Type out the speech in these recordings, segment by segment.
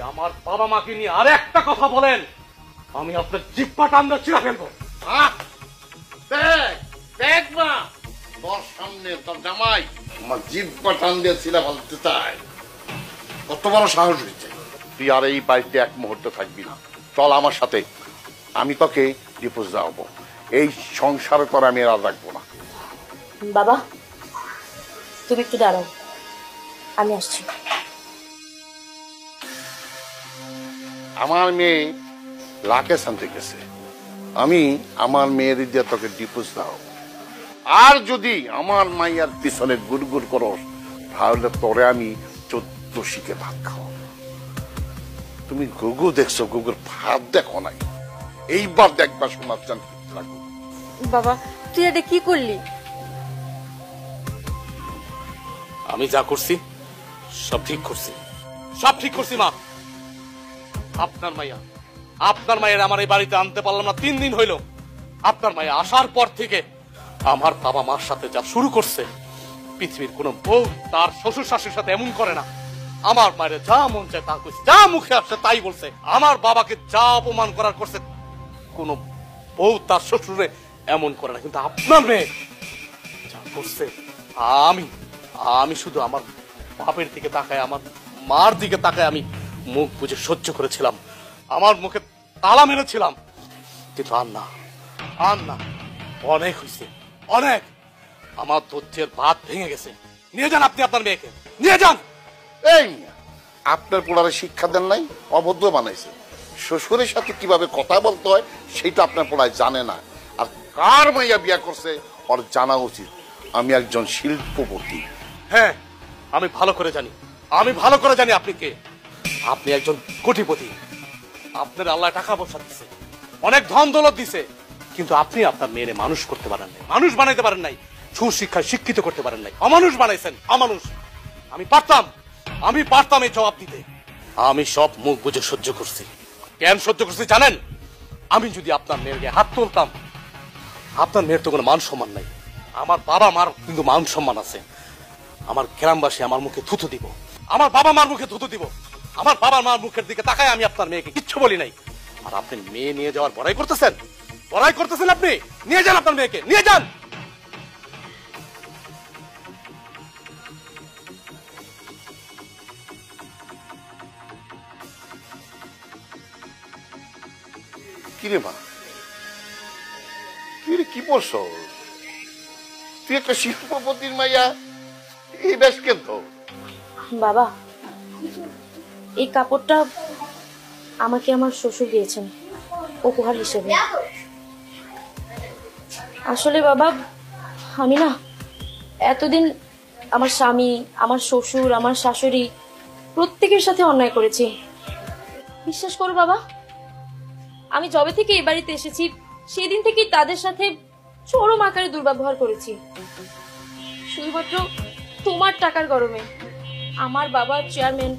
আমার বাবা মাকে নিয়ে আর একটা কথা বলেন, আমি আপনার জিহ্বা টানতে ছিঁড়ে ফেলবো। দেখ না, তোর সামনে তোর জামাই আমার জিহ্বা টান দিয়ে ছিঁড়ে ফেলতে চায়। কত বড় সাহস হয়েছে! তুই আর এই বাড়িতে এক মুহূর্ত থাকবি না, চল আমার সাথে। আমি তোকে ডিভোর্স দেওয়াবো। এই সংসারে তোর আমি আর রাখবো না। বাবা, তুমি একটু দাঁড়াও, আমি আসছি। আমার মেয়ে রাকেশ আনতে গেছে, আমি আমার মেয়ের দিয়ে তোকে ডিভোর্স দেওয়াবো। আর যদি আমার মাইয়ার পিছনে গুড় করস, তাহলে তোরে আমি 14 শিখে ভাত খাওয়াবো। তুমি গুগু দেখছো, গুগুর ভাত দেখো নাই, এইবার দেখবা শোনার চান লাগবে। বাবা, তুই এটা কি করলি? আমি যা করছি সব ঠিক করছি, সব ঠিক করছি মা। আপনার মায়ের আমার এই বাড়িতে আনতে পারলাম না, 3 দিন হইল। আপনার মায়া আসার পর থেকে আমার বাবা মার সাথে যা শুরু করছে, পৃথিবীর কোন বউ তার শ্বশুর শাশুড়ির সাথে এমন করে না। আমার মায়ের যা মন চায় তা করছে, যা মুখে আসছে তাই বলছে। আমার বাবাকে যা অপমান করার করছে, কোন বউ তার শ্বশুরে এমন করে না। কিন্তু আপনার মেয়ে যা করছে, আমি শুধু আমার বাপের দিকে তাকায়, আমার মার দিকে তাকায় আমি মুখ বুঝে সহ্য করেছিলাম, আমার মুখে তালা মেরেছিলাম। কিন্তু আর না, অনেক হয়েছে, অনেক। আমার ধৈর্যের বাঁধ ভেঙে গেছে। নিয়ে যান আপনি আপনার মেয়েকে, নিয়ে যান। এই আপনার পোলারে শিক্ষা দেন নাই, অভদ্র বানাইছে। শ্বশুরের সাথে কিভাবে কথা বলতে হয় সেটা আপনার পোলায় জানে না। আর কার মাইয়া বিয়া করছে ওর জানা উচিত। আমি একজন শিল্পপতি। হ্যাঁ, আমি ভালো করে জানি আপনি কে। আপনি একজন কোটিপতি। আপনার আল্লাহ টাকা পয়সা দিছে, অনেক ধন দৌলত দিছে, কিন্তু আপনি আপনার মেয়েরে মানুষ করতে পারেন নাই, মানুষ বানাইতে পারেন নাই, সুশিক্ষায় শিক্ষিত করতে পারেন নাই, অমানুষ বানাইছেন, অমানুষ। আমি পারতাম এই জবাব দিতে। আমি সব মুখ বুঝে সহ্য করছি। কেন সহ্য করছি জানেন? আমি যদি আপনার মেয়ের গায়ে হাত তুলতাম, আপনার মেয়ের তো কোনো মান সম্মান নাই। আমার বাবা মার কিন্তু মান সম্মান আছে। আমার গ্রামবাসী আমার মুখে থুতু দিব, আমার বাবা মার মুখে থুতু দিব। আমার বাবা মার মুখের দিকে তাকায় আমি আপনার মেয়েকে কিচ্ছু বলি নাই। আর আপনি মেয়ে নিয়ে যাওয়ার বড়াই করতেছেন আপনি। নিয়ে যান আপনার মেয়েকে, নিয়ে যান। কিরে মা, তুই কি পড়ছ? তুই একটা শিল্পপতির মাইয়া, এই বেশ কেন? বাবা, এই কাপড়টা আমাকে আমার শ্বশুর দিয়েছেন উপহার হিসেবে। আসলে বাবা, আমি না এতদিন আমার স্বামী, আমার শ্বশুর, আমার শাশুড়ি প্রত্যেকের সাথে অন্যায় করেছি। বিশ্বাস করো বাবা, আমি যবে থেকে এই বাড়িতে এসেছি সেদিন থেকেই তাদের সাথে চরম আকারে দুর্ব্যবহার করেছি। শুধুমাত্র তোমার টাকার গরমে। আমার বাবা চেয়ারম্যান,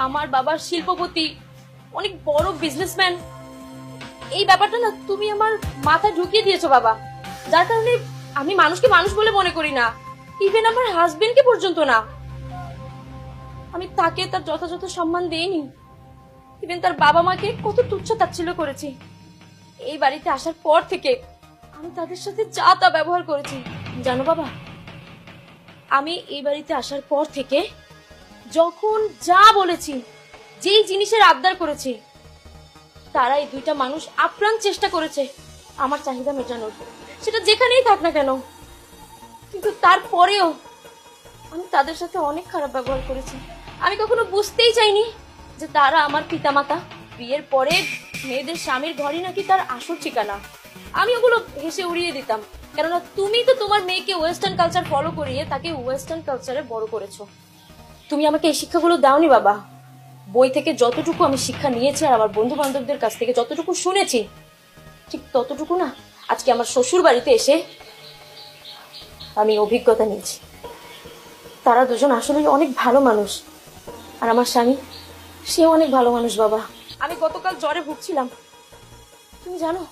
আমার বাবার শিল্পপতি, অনেক বড় বিজনেসম্যান। এই ব্যাপারটা না তুমি আমার মাথায় ঢুকিয়ে দিয়েছো বাবা, যার কারণে আমি মানুষকে মানুষ বলে মনে করি না, ইভেন আমার হাজবেন্ডকে পর্যন্ত না। আমি তাকে তার যথাযথ সম্মান দেইনি, ইভেন তার বাবা মাকে কত তুচ্ছ তাচ্ছিল্য করেছি। এই বাড়িতে আসার পর থেকে আমি তাদের সাথে যা তা ব্যবহার করেছি। জানো বাবা, আমি এই বাড়িতে আসার পর থেকে যখন যা বলেছি, যেই জিনিসের আবদার করেছি, তারা এই দুইটা মানুষ আপ্রাণ চেষ্টা করেছে আমার চাহিদা মেটানোর, সেটা যেখানেই থাক না কেন। কিন্তু তারপরেও আমি তাদের সাথে অনেক খারাপ ব্যবহার করেছি। আমি কখনো বুঝতেই চাইনি যে তারা আমার পিতামাতা। বিয়ের পরে মেয়েদের স্বামীর ঘরই নাকি তার আসল ঠিকানা। আমি ওগুলো হেসে উড়িয়ে দিতাম, কেননা তুমি তো তোমার মেয়েকে ওয়েস্টার্ন কালচার ফলো করিয়ে তাকে ওয়েস্টার্ন কালচারে বড় করেছো। তুমি আমাকে এই শিক্ষাগুলো দাওনি বাবা। বই থেকে যতটুকু আমি শিক্ষা নিয়েছি আর আমার বন্ধু বান্ধবদের কাছ থেকে যতটুকু শুনেছি, ঠিক ততটুকু না আজকে আমার শ্বশুর বাড়িতে এসে আমি অভিজ্ঞতা নিয়েছি। তারা দুজন আসলে অনেক ভালো মানুষ, আর আমার স্বামী সেও অনেক ভালো মানুষ বাবা। আমি গতকাল জ্বরে ভুগছিলাম, তুমি জানো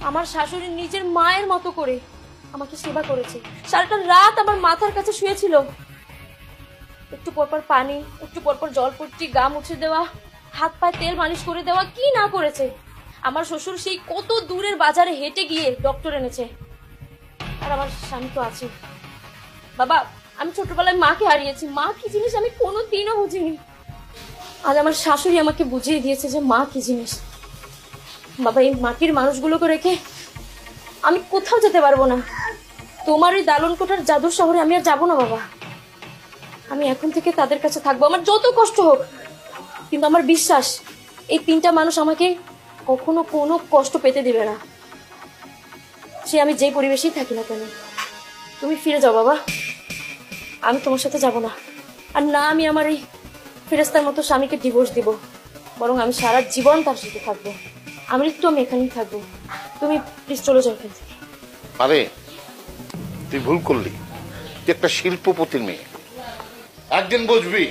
আমার শাশুড়ি নিজের মায়ের মতো করে আমাকে সেবা করেছে। সারাটা রাত আমার মাথার কাছে শুয়েছিল, একটু পরপর পানি, একটু পরপর জলপট্টি, গা মুছে দেওয়া, হাত পায়ে তেল মালিশ করে দেওয়া, কি না করেছে। আমার শ্বশুর সেই কত দূরের বাজারে হেঁটে গিয়ে ডক্টর এনেছে। আর আমার স্বামী তো আছে। বাবা, আমি ছোটবেলায় মাকে হারিয়েছি। মা কি জিনিস আমি কোনোদিনও বুঝিনি। আজ আমার শাশুড়ি আমাকে বুঝিয়ে দিয়েছে যে মা কি জিনিস। বাবা, এই মাটির মানুষগুলোকে রেখে আমি কোথাও যেতে পারবো না। তোমার ওই দালন কোঠার জাদুর শহরে আমি আর যাবো না বাবা। আমি এখন থেকে তাদের কাছে থাকবো, আমার যত কষ্ট হোক। কিন্তু আমার বিশ্বাস এই তিনটা মানুষ আমাকে কখনো কোনো কষ্ট পেতে দিবে না, সে আমি যে পরিবেশেই থাকি না কেন। তুমি ফিরে যাও বাবা, আমি তোমার সাথে যাব না। আর না আমি আমার এই ফেরেস্তার মতো স্বামীকে ডিভোর্স দিব, বরং আমি সারা জীবন তার সাথে থাকবো। আমি এখানেই থাকবো। তুমি প্লিজ চলে যাও এখান থেকে। আরে তুই ভুল করলি, তুই একটা শিল্পপতির মেয়ে, একদিন বুঝবি।